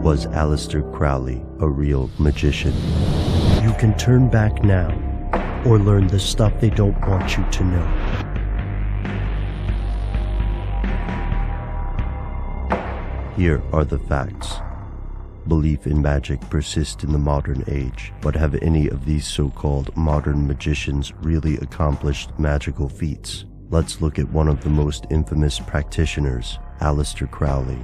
Was Aleister Crowley a real magician? You can turn back now, or learn the stuff they don't want you to know. Here are the facts. Belief in magic persists in the modern age, but have any of these so-called modern magicians really accomplished magical feats? Let's look at one of the most infamous practitioners, Aleister Crowley.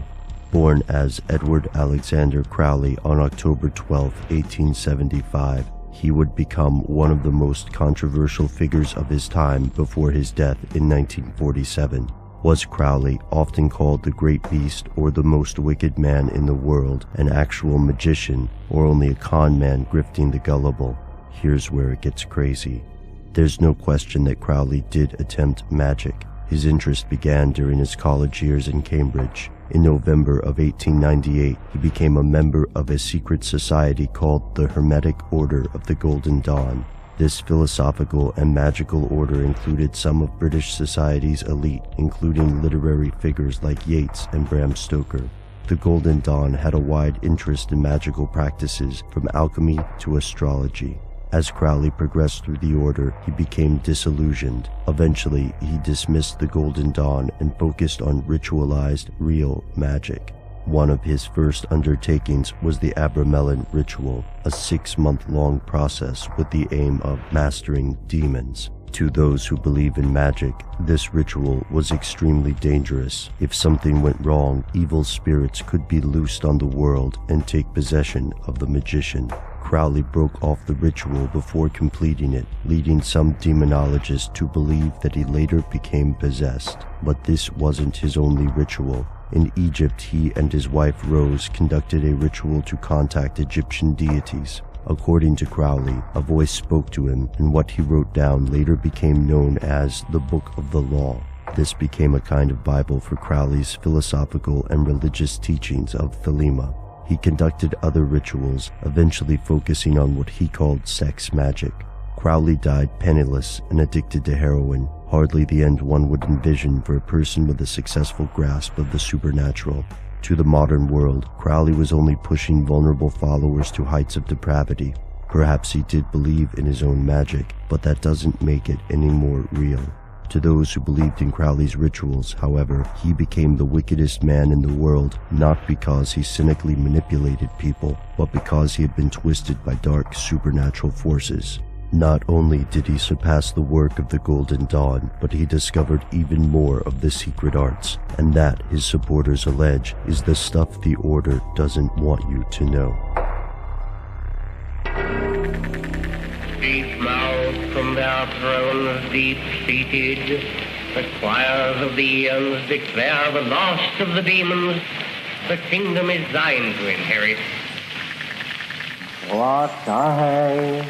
Born as Edward Alexander Crowley on October 12, 1875, he would become one of the most controversial figures of his time before his death in 1947. Was Crowley, often called the Great Beast or the most wicked man in the world, an actual magician or only a con man grifting the gullible? Here's where it gets crazy. There's no question that Crowley did attempt magic. His interest began during his college years in Cambridge. In November of 1898, he became a member of a secret society called the Hermetic Order of the Golden Dawn. This philosophical and magical order included some of British society's elite, including literary figures like Yeats and Bram Stoker. The Golden Dawn had a wide interest in magical practices, from alchemy to astrology. As Crowley progressed through the order, he became disillusioned. Eventually, he dismissed the Golden Dawn and focused on ritualized, real magic. One of his first undertakings was the Abramelin ritual, a 6-month-long process with the aim of mastering demons. To those who believe in magic, this ritual was extremely dangerous. If something went wrong, evil spirits could be loosed on the world and take possession of the magician. Crowley broke off the ritual before completing it, leading some demonologists to believe that he later became possessed. But this wasn't his only ritual. In Egypt, he and his wife Rose conducted a ritual to contact Egyptian deities. According to Crowley, a voice spoke to him, and what he wrote down later became known as the Book of the Law. This became a kind of Bible for Crowley's philosophical and religious teachings of Thelema. He conducted other rituals, eventually focusing on what he called sex magic. Crowley died penniless and addicted to heroin, hardly the end one would envision for a person with a successful grasp of the supernatural. To the modern world, Crowley was only pushing vulnerable followers to heights of depravity. Perhaps he did believe in his own magic, but that doesn't make it any more real. To those who believed in Crowley's rituals, however, he became the wickedest man in the world, not because he cynically manipulated people, but because he had been twisted by dark supernatural forces. Not only did he surpass the work of the Golden Dawn, but he discovered even more of the secret arts, and that, his supporters allege, is the stuff the Order doesn't want you to know. Deep-mouthed from their thrones, deep-seated, the choirs of the eons declare the lost of the demons. The kingdom is thine to inherit. What I